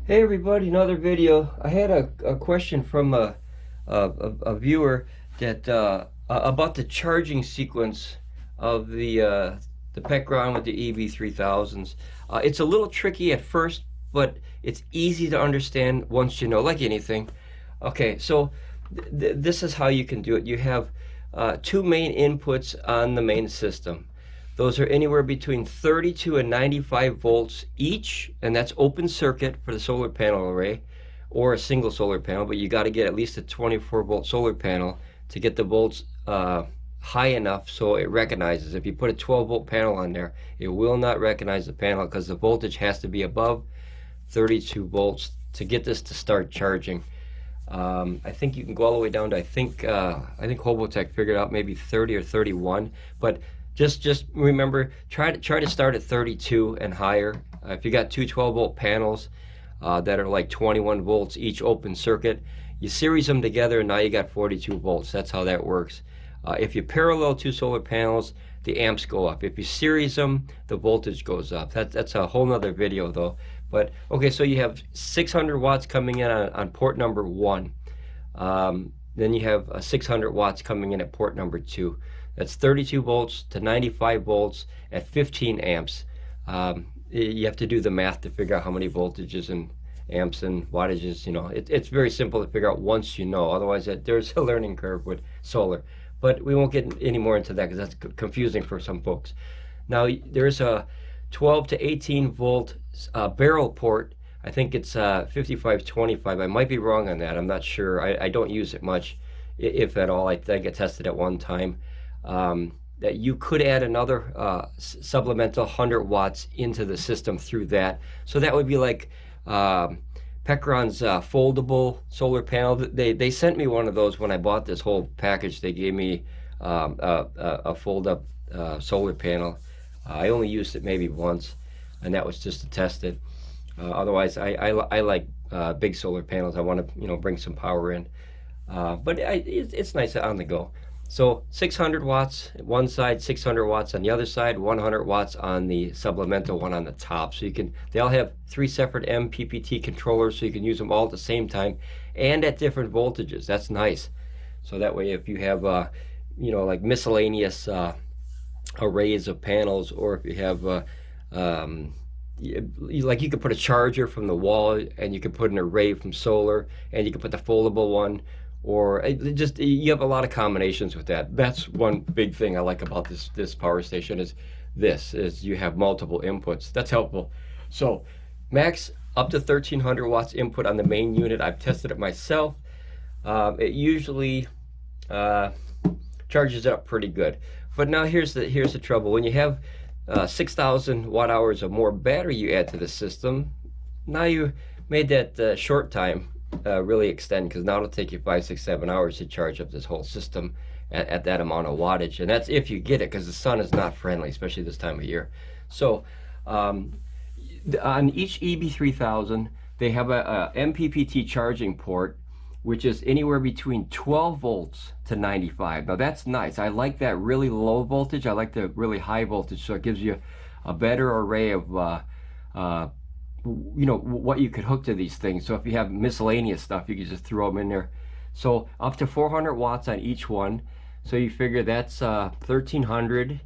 Hey everybody, another video. I had a question from a viewer that about the charging sequence of the PECRON with the EB3000s. It's a little tricky at first, but it's easy to understand once you know, like anything. Okay, so this is how you can do it. You have two main inputs on the main system. Those are anywhere between 32 and 95 volts each, and that's open circuit for the solar panel array or a single solar panel, but you got to get at least a 24 volt solar panel to get the volts high enough so it recognizes. If you put a 12 volt panel on there, it will not recognize the panel because the voltage has to be above 32 volts to get this to start charging. I think you can go all the way down to, I think Hobotech figured out maybe 30 or 31, but just remember, try to start at 32 and higher. If you got two 12 volt panels that are like 21 volts each open circuit, you series them together and now you got 42 volts. That's how that works. If you parallel two solar panels, the amps go up. If you series them, the voltage goes up. That's a whole nother video though. But okay, so you have 600 watts coming in on port number 1. Then you have 600 watts coming in at port number 2. That's 32 volts to 95 volts at 15 amps. You have to do the math to figure out how many voltages and amps and wattages, you know. It's very simple to figure out once you know. Otherwise, there's a learning curve with solar. But we won't get any more into that because that's confusing for some folks. Now, there's a 12 to 18 volt barrel port. I think it's 5525. I might be wrong on that. I'm not sure. I don't use it much, if at all. I think I tested it one time. That you could add another supplemental 100 watts into the system through that. So that would be like PECRON's foldable solar panel. They sent me one of those when I bought this whole package. They gave me a fold-up solar panel. I only used it maybe once, and that was just to test it. Otherwise, I like big solar panels. I want to bring some power in, but it's nice on the go. So 600 watts one side, 600 watts on the other side, 100 watts on the supplemental one on the top. So they all have 3 separate mppt controllers, so you can use them all at the same time and at different voltages. That's nice. So that way, if you have like miscellaneous arrays of panels, or if you have like you could put a charger from the wall, and you could put an array from solar, and you could put the foldable one, or just you have a lot of combinations with that. That's one big thing I like about this power station is you have multiple inputs. That's helpful. So max up to 1300 watts input on the main unit. I've tested it myself. It usually charges up pretty good. But now here's the trouble. When you have 6,000 watt hours or more battery you add to the system, now you made that short time really extend, because now it'll take you 5, 6, 7 hours to charge up this whole system at that amount of wattage. And that's if you get it, because the sun is not friendly, especially this time of year. So on each EB3000, they have a MPPT charging port, which is anywhere between 12 volts to 95. Now that's nice. I like that really low voltage. I like the really high voltage, so it gives you a better array of what you could hook to these things. So if you have miscellaneous stuff, you can just throw them in there. So up to 400 watts on each one. So you figure that's 1300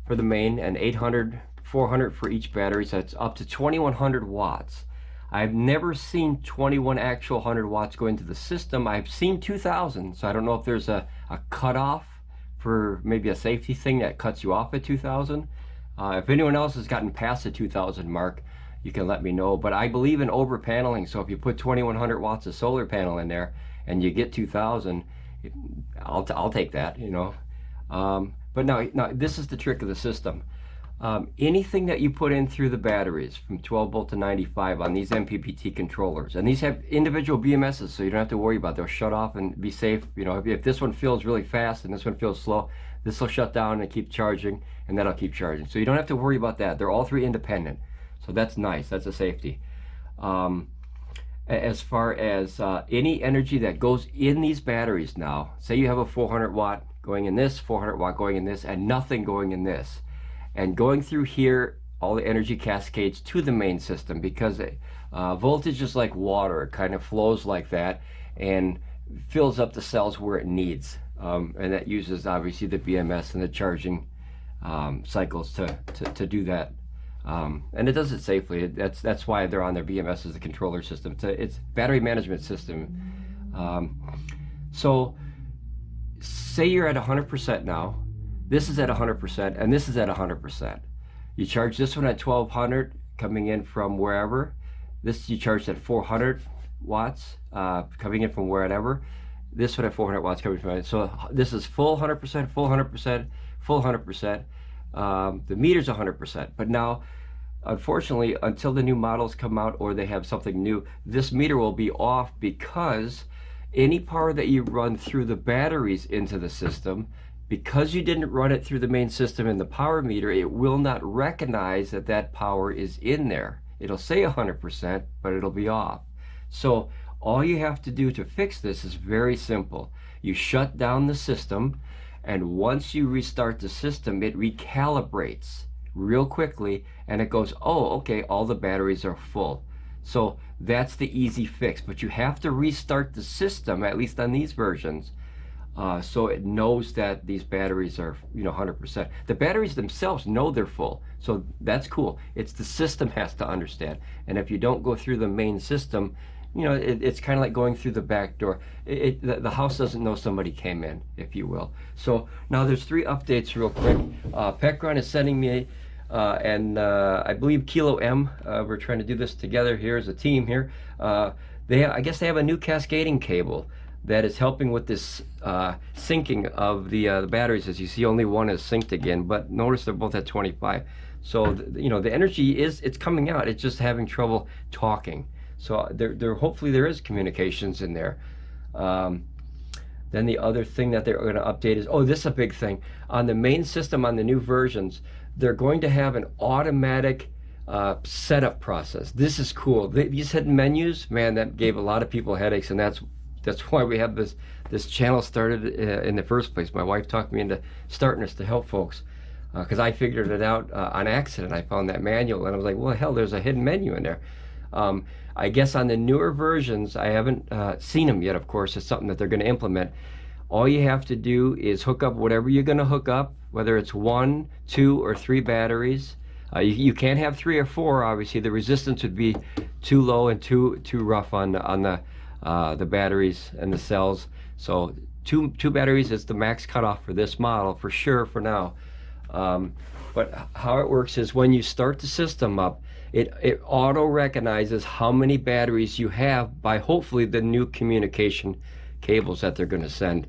for the main and 800, 400 for each battery. So it's up to 2100 watts. I've never seen 21 actual 100 watts go into the system. I've seen 2000, so I don't know if there's a cutoff for maybe a safety thing that cuts you off at 2000. If anyone else has gotten past the 2000 mark, you can let me know. But I believe in over paneling, so if you put 2100 watts of solar panel in there and you get 2000, I'll take that, But now this is the trick of the system. Anything that you put in through the batteries from 12 volt to 95 on these MPPT controllers, and these have individual BMSs, so you don't have to worry about it. They'll shut off and be safe. If this one feels really fast and this one feels slow, this will shut down and keep charging, and that'll keep charging. So you don't have to worry about that. They're all 3 independent. So that's nice. That's a safety. As far as any energy that goes in these batteries now, say you have a 400 watt going in this, 400 watt going in this, and nothing going in this. And going through here all the energy cascades to the main system, because voltage is like water. It kind of flows like that and fills up the cells where it needs. And that uses obviously the BMS and the charging cycles to do that. And it does it safely. That's why they're on their BMS as the controller system. It's battery management system. So say you're at 100% now. This is at 100% and this is at 100%. You charge this one at 1200 coming in from wherever. This you charge at 400 watts coming in from wherever. This one at 400 watts coming from it. So this is full 100%, full 100%, full 100%. The meter's 100%. But now, unfortunately, until the new models come out or they have something new, this meter will be off, because any power that you run through the batteries into the system, because you didn't run it through the main system in the power meter, it will not recognize that that power is in there. It'll say 100%, but it'll be off. So all you have to do to fix this is very simple. You shut down the system, and once you restart the system, it recalibrates real quickly, and it goes, oh, okay, all the batteries are full. So that's the easy fix, but you have to restart the system, at least on these versions, so it knows that these batteries are, 100%. The batteries themselves know they're full, so that's cool. It's the system has to understand, and if you don't go through the main system, it's kind of like going through the back door. The house doesn't know somebody came in, if you will. So now there's 3 updates real quick. PECRON is sending me, and I believe Kilo M, we're trying to do this together here as a team here. I guess they have a new cascading cable that is helping with this syncing of the batteries. As you see, only one is synced again, but notice they're both at 25. So the energy it's coming out. It's just having trouble talking. So hopefully there is communications in there. Then the other thing that they're going to update is, this is a big thing. On the main system, on the new versions, they're going to have an automatic setup process. This is cool. These hidden menus, man, that gave a lot of people headaches, and that's why we have this channel started in the first place. My wife talked me into starting this to help folks, because I figured it out on accident. I found that manual, and I was like, well, hell, there's a hidden menu in there. I guess on the newer versions, I haven't seen them yet, of course. It's something that they're going to implement. All you have to do is hook up whatever you're going to hook up, whether it's 1, 2, or 3 batteries. You can't have 3 or 4, obviously. The resistance would be too low and too rough on the batteries and the cells. So two batteries is the max cutoff for this model, for sure, for now. But how it works is when you start the system up, it auto recognizes how many batteries you have by hopefully the new communication cables that they're going to send,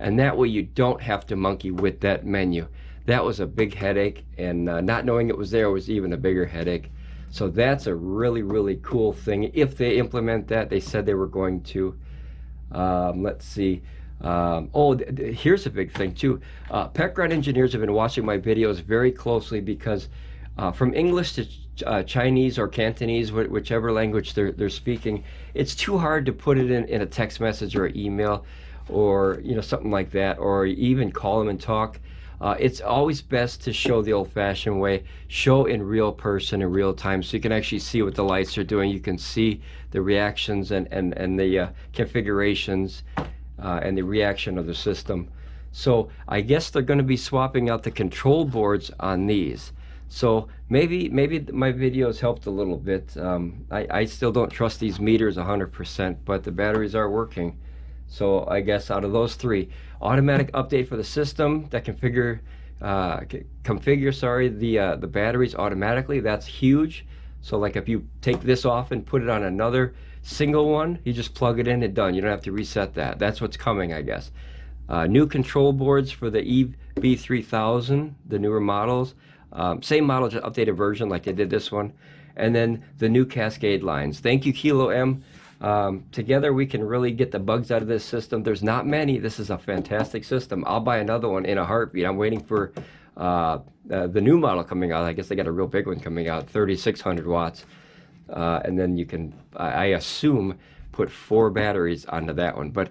and that way you don't have to monkey with that menu. That was a big headache, and not knowing it was there was even a bigger headache. So that's a really cool thing if they implement that. They said they were going to. Let's see. Here's a big thing too. PECRON engineers have been watching my videos very closely, because from English to Chinese or Cantonese, whichever language they're speaking, it's too hard to put it in a text message or an email, or something like that, or even call them and talk. It's always best to show the old-fashioned way, show in real person in real time, so you can actually see what the lights are doing. You can see the reactions and the configurations and the reaction of the system. So I guess they're going to be swapping out the control boards on these. So maybe my videos helped a little bit. I still don't trust these meters 100%, but the batteries are working. So I guess out of those 3, automatic update for the system that configure the batteries automatically. That's huge. So like if you take this off and put it on another single one, you just plug it in and done. You don't have to reset that. That's what's coming, I guess. New control boards for the EB3000, the newer models. Same model, just updated version like they did this one. And then the new cascade lines. Thank you, Kilo M. Together we can really get the bugs out of this system. There's not many. This is a fantastic system. I'll buy another one in a heartbeat. I'm waiting for the new model coming out. I guess they got a real big one coming out, 3600 watts. And then you can, I assume, put 4 batteries onto that one. But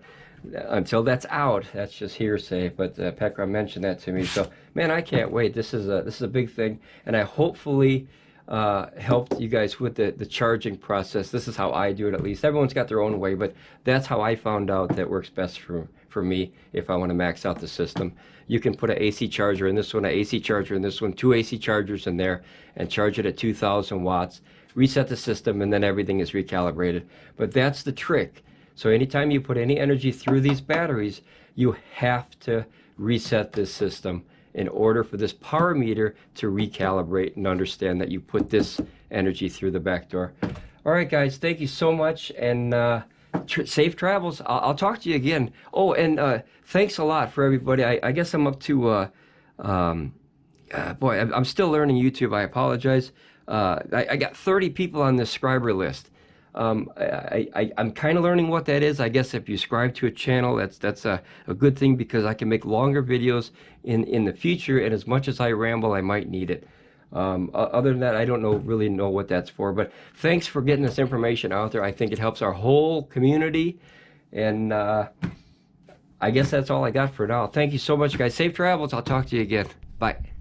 until that's out, that's just hearsay. But PECRON mentioned that to me. So man, I can't wait. This is a big thing, and I hopefully helped you guys with the charging process. This is how I do it, at least. Everyone's got their own way, but that's how I found out that works best for me if I want to max out the system. You can put an AC charger in this one, an AC charger in this one, 2 AC chargers in there, and charge it at 2,000 watts, reset the system, and then everything is recalibrated. But that's the trick. So anytime you put any energy through these batteries, you have to reset this system in order for this power meter to recalibrate and understand that you put this energy through the back door. All right, guys, thank you so much, and safe travels. I'll talk to you again. Oh, and thanks a lot for everybody. I guess I'm up to, boy, I'm still learning YouTube. I apologize. I got 30 people on the subscriber list. I'm kind of learning what that is. I guess if you subscribe to a channel, that's a good thing, because I can make longer videos in the future, and as much as I ramble, I might need it. Other than that, I don't really know what that's for, but thanks for getting this information out there. I think it helps our whole community, and I guess that's all I got for now. Thank you so much, guys. Safe travels. I'll talk to you again. Bye.